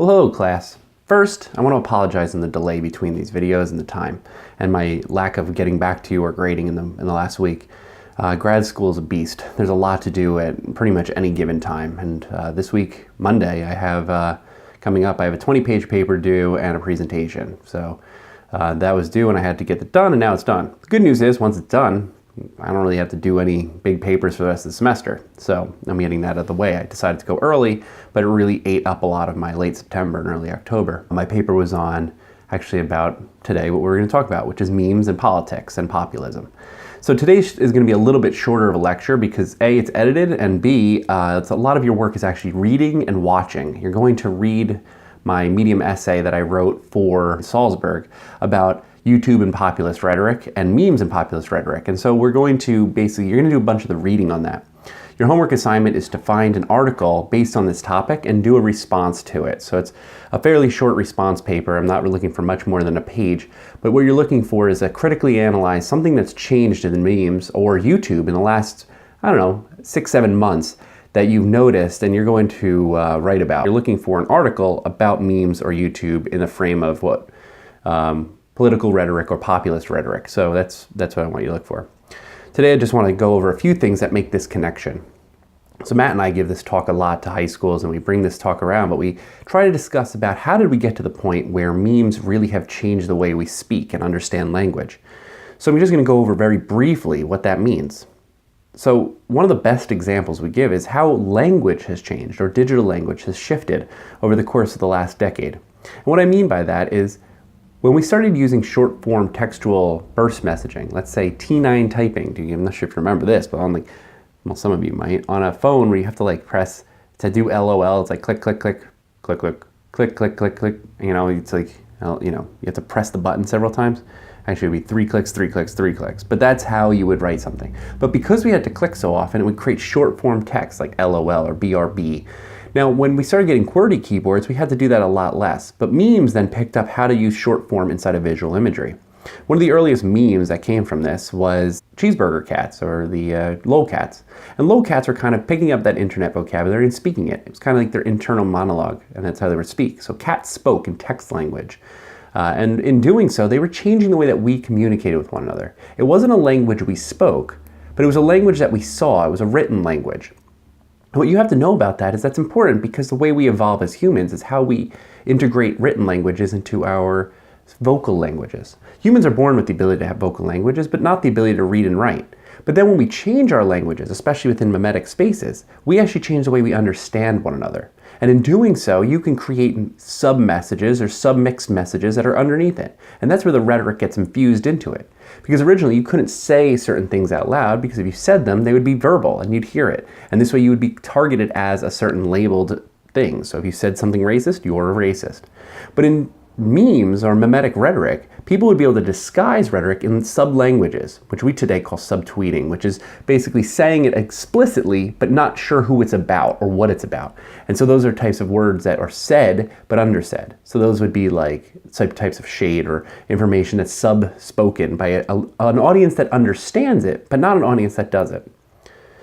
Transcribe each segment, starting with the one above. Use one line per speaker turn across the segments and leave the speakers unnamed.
Well, hello class. First, I want to apologize on the delay between these videos and the time, and my lack of getting back to you or grading in the last week. Grad school is a beast. There's a lot to do at pretty much any given time, and this week, Monday, I have coming up, I have a 20-page paper due and a presentation. So that was due and I had to get it done, and now it's done. The good news is, once it's done, I don't really have to do any big papers for the rest of the semester. So I'm getting that out of the way. I decided to go early, but it really ate up a lot of my late September and early October. My paper was on actually about today what we're going to talk about, which is memes and politics and populism. So today is going to be a little bit shorter of a lecture because A, it's edited, and B, it's a lot of your work is actually reading and watching. You're going to read my Medium essay that I wrote for Salzburg about YouTube and populist rhetoric and memes and populist rhetoric. And so you're going to do a bunch of the reading on that. Your homework assignment is to find an article based on this topic and do a response to it. So it's a fairly short response paper. I'm not really looking for much more than a page, but what you're looking for is a critically analyze something that's changed in the memes or YouTube in the last, 6-7 months that you've noticed and you're going to write about. You're looking for an article about memes or YouTube in the frame of what political rhetoric or populist rhetoric. So that's what I want you to look for. Today I just want to go over a few things that make this connection. So Matt and I give this talk a lot to high schools, and we bring this talk around, but we try to discuss about how did we get to the point where memes really have changed the way we speak and understand language. So I'm just going to go over very briefly what that means. So one of the best examples we give is how language has changed, or digital language has shifted over the course of the last decade. And what I mean by that is when we started using short-form textual burst messaging, let's say T9 typing, I'm not sure if you remember this, but some of you might, on a phone where you have to press to do LOL, it's like click, click, click, click, click, click, click, click, click, it's like, you have to press the button several times. Actually, it would be 3 clicks, 3 clicks, 3 clicks, but that's how you would write something. But because we had to click so often, it would create short-form text like LOL or BRB. Now, when we started getting QWERTY keyboards, we had to do that a lot less, but memes then picked up how to use short form inside of visual imagery. One of the earliest memes that came from this was cheeseburger cats, or the lolcats. And lolcats were kind of picking up that internet vocabulary and speaking it. It was kind of like their internal monologue, and that's how they would speak. So cats spoke in text language. And in doing so, they were changing the way that we communicated with one another. It wasn't a language we spoke, but it was a language that we saw. It was a written language. And what you have to know about that is that's important because the way we evolve as humans is how we integrate written languages into our vocal languages. Humans are born with the ability to have vocal languages, but not the ability to read and write. But then when we change our languages, especially within mimetic spaces, we actually change the way we understand one another. And in doing so, you can create sub-messages or sub-mixed messages that are underneath it. And that's where the rhetoric gets infused into it. Because originally you couldn't say certain things out loud because if you said them, they would be verbal and you'd hear it. And this way you would be targeted as a certain labeled thing. So if you said something racist, you're a racist. But in memes or mimetic rhetoric, people would be able to disguise rhetoric in sub-languages, which we today call subtweeting, which is basically saying it explicitly, but not sure who it's about or what it's about. And so those are types of words that are said, but undersaid. So those would be like types of shade or information that's sub-spoken by an audience that understands it, but not an audience that does it.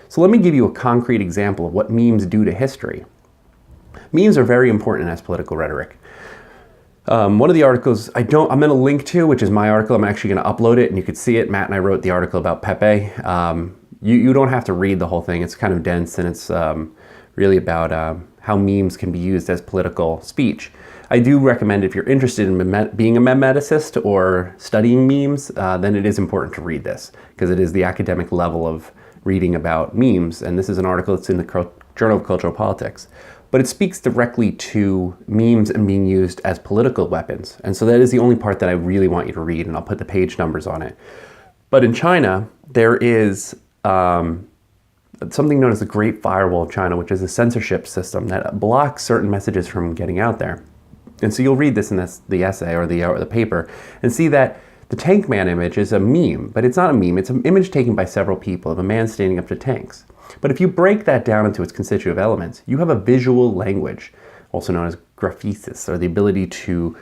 So let me give you a concrete example of what memes do to history. Memes are very important as political rhetoric. One of the articles I'm going to link to, which is my article, I'm actually going to upload it and you could see it. Matt and I wrote the article about Pepe. You don't have to read the whole thing. It's kind of dense and it's really about how memes can be used as political speech. I do recommend if you're interested in being a memeticist or studying memes, then it is important to read this because it is the academic level of reading about memes. And this is an article that's in the Journal of Cultural Politics. But it speaks directly to memes and being used as political weapons. And so that is the only part that I really want you to read, and I'll put the page numbers on it. But in China, there is something known as the Great Firewall of China, which is a censorship system that blocks certain messages from getting out there. And so you'll read this in the essay or the paper and see that the Tank Man image is a meme, but it's not a meme. It's an image taken by several people of a man standing up to tanks. But if you break that down into its constitutive elements, you have a visual language, also known as graphesis, or the ability to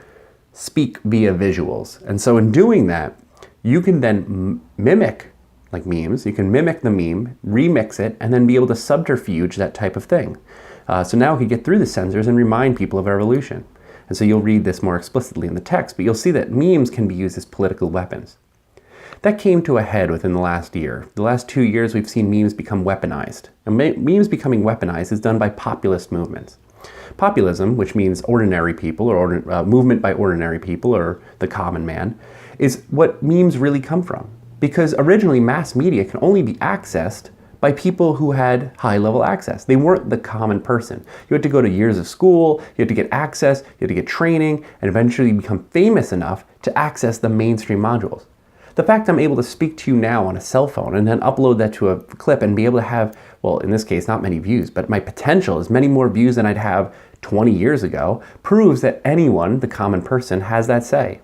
speak via visuals. And so in doing that, you can then mimic, like memes, you can mimic the meme, remix it, and then be able to subterfuge that type of thing. So now it could get through the censors and remind people of evolution. And so you'll read this more explicitly in the text, but you'll see that memes can be used as political weapons. That came to a head within the last year. The last 2 years, we've seen memes become weaponized. And memes becoming weaponized is done by populist movements. Populism, which means ordinary people, or movement by ordinary people, or the common man, is what memes really come from. Because originally, mass media can only be accessed by people who had high-level access. They weren't the common person. You had to go to years of school, you had to get access, you had to get training, and eventually become famous enough to access the mainstream modules. The fact I'm able to speak to you now on a cell phone and then upload that to a clip and be able to have, well, in this case, not many views, but my potential is many more views than I'd have 20 years ago, proves that anyone, the common person, has that say.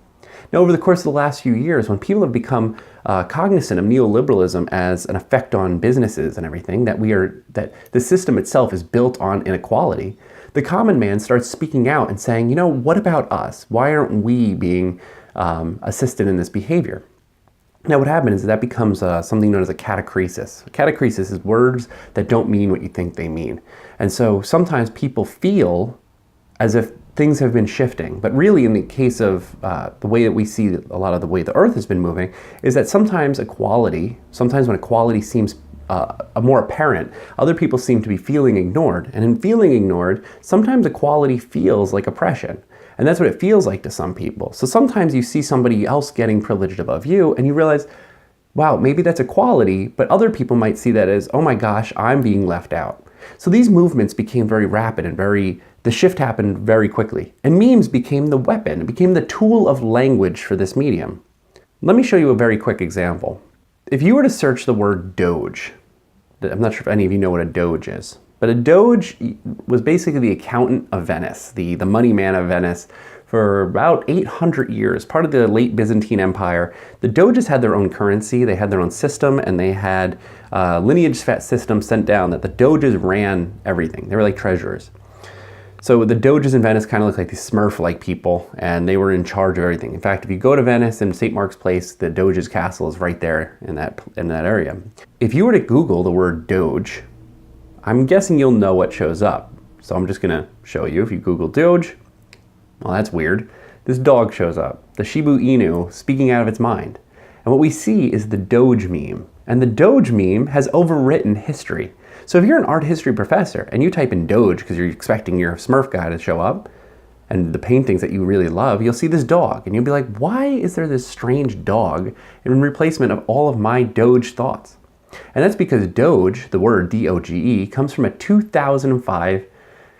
Now, over the course of the last few years, when people have become cognizant of neoliberalism as an effect on businesses and everything, that the system itself is built on inequality, the common man starts speaking out and saying, you know, what about us? Why aren't we being assisted in this behavior? Now what happens is that becomes something known as a catachresis. Catachresis is words that don't mean what you think they mean. And so sometimes people feel as if things have been shifting, but really in the case of the way that we see a lot of the way the earth has been moving, is that sometimes when equality seems more apparent, other people seem to be feeling ignored. And in feeling ignored, sometimes equality feels like oppression. And that's what it feels like to some people. So sometimes you see somebody else getting privileged above you and you realize, wow, maybe that's equality, but other people might see that as, oh my gosh, I'm being left out. So these movements became very rapid and the shift happened very quickly. And memes became the weapon, it became the tool of language for this medium. Let me show you a very quick example. If you were to search the word Doge, I'm not sure if any of you know what a Doge is, but a Doge was basically the accountant of Venice, the money man of Venice for about 800 years, part of the late Byzantine Empire. The Doges had their own currency, they had their own system, and they had lineage system sent down that the Doges ran everything. They were like treasurers. So the Doges in Venice kind of look like these Smurf-like people, and they were in charge of everything. In fact, if you go to Venice in St. Mark's Place, the Doge's castle is right there in that area. If you were to Google the word Doge, I'm guessing you'll know what shows up. So I'm just gonna show you. If you Google Doge, well, that's weird. This dog shows up, the Shiba Inu speaking out of its mind. And what we see is the Doge meme. And the Doge meme has overwritten history. So if you're an art history professor and you type in Doge because you're expecting your Smurf guy to show up, and the paintings that you really love, you'll see this dog. And you'll be like, why is there this strange dog in replacement of all of my Doge thoughts? And that's because Doge, the word D-O-G-E, comes from a 2005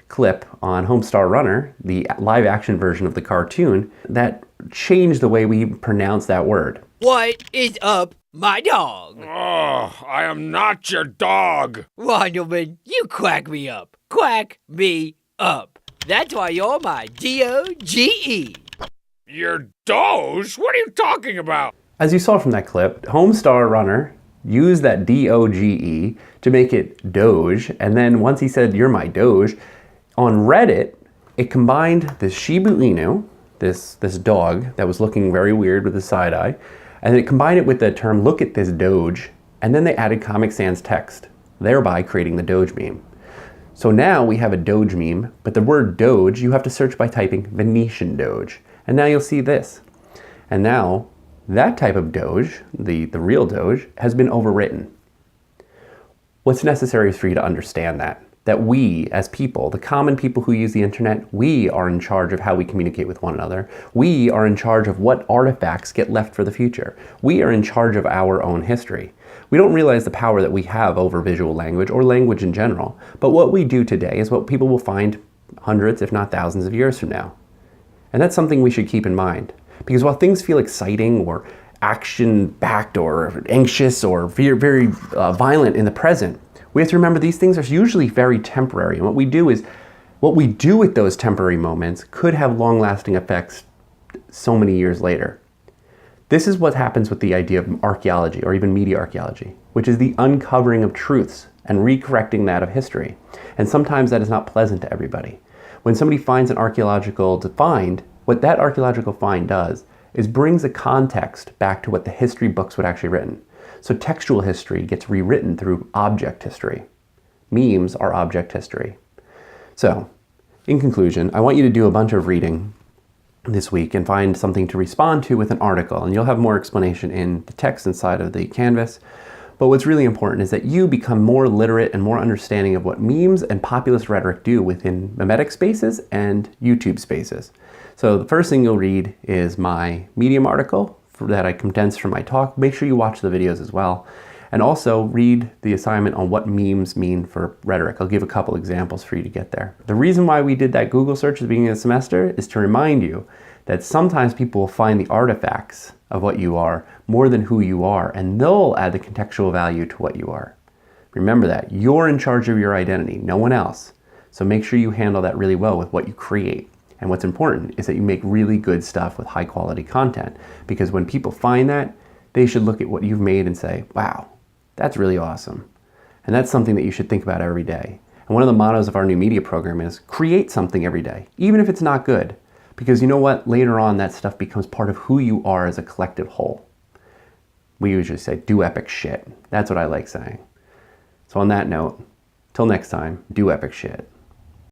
clip on Homestar Runner, the live action version of the cartoon, that changed the way we pronounce that word.
What is up, my dog?
Oh, I am not your dog.
Wandelman, you quack me up. Quack me up. That's why you're my D-O-G-E.
Your Doge? What are you talking about?
As you saw from that clip, Homestar Runner used that D-O-G-E to make it Doge, and then once he said, you're my Doge, on Reddit, it combined this Shiba Inu, this dog that was looking very weird with his side eye, and then it combined it with the term, look at this Doge, and then they added Comic Sans text, thereby creating the Doge meme. So now we have a Doge meme, but the word Doge, you have to search by typing Venetian Doge, and now you'll see this. And now, that type of Doge, the real Doge, has been overwritten. What's necessary is for you to understand that we, as people, the common people who use the internet, we are in charge of how we communicate with one another. We are in charge of what artifacts get left for the future. We are in charge of our own history. We don't realize the power that we have over visual language or language in general, but what we do today is what people will find hundreds, if not thousands of years from now. And that's something we should keep in mind. Because while things feel exciting or action-backed or anxious or very violent in the present, we have to remember these things are usually very temporary. And what we do with those temporary moments could have long-lasting effects so many years later. This is what happens with the idea of archaeology, or even media archaeology, which is the uncovering of truths and recorrecting that of history. And sometimes that is not pleasant to everybody. When somebody finds an archaeological find, what that archaeological find does is brings a context back to what the history books would actually written. So textual history gets rewritten through object history. Memes are object history. So, in conclusion, I want you to do a bunch of reading this week and find something to respond to with an article, and you'll have more explanation in the text inside of the canvas. But what's really important is that you become more literate and more understanding of what memes and populist rhetoric do within memetic spaces and YouTube spaces. So the first thing you'll read is my Medium article that I condensed from my talk. Make sure you watch the videos as well. And also read the assignment on what memes mean for rhetoric. I'll give a couple examples for you to get there. The reason why we did that Google search at the beginning of the semester is to remind you that sometimes people will find the artifacts of what you are more than who you are, and they'll add the contextual value to what you are. Remember that. You're in charge of your identity, no one else. So make sure you handle that really well with what you create. And what's important is that you make really good stuff with high quality content, because when people find that, they should look at what you've made and say, wow, that's really awesome. And that's something that you should think about every day. And one of the mottos of our new media program is create something every day, even if it's not good. Because you know what? Later on, that stuff becomes part of who you are as a collective whole. We usually say, do epic shit. That's what I like saying. So on that note, till next time, do epic shit.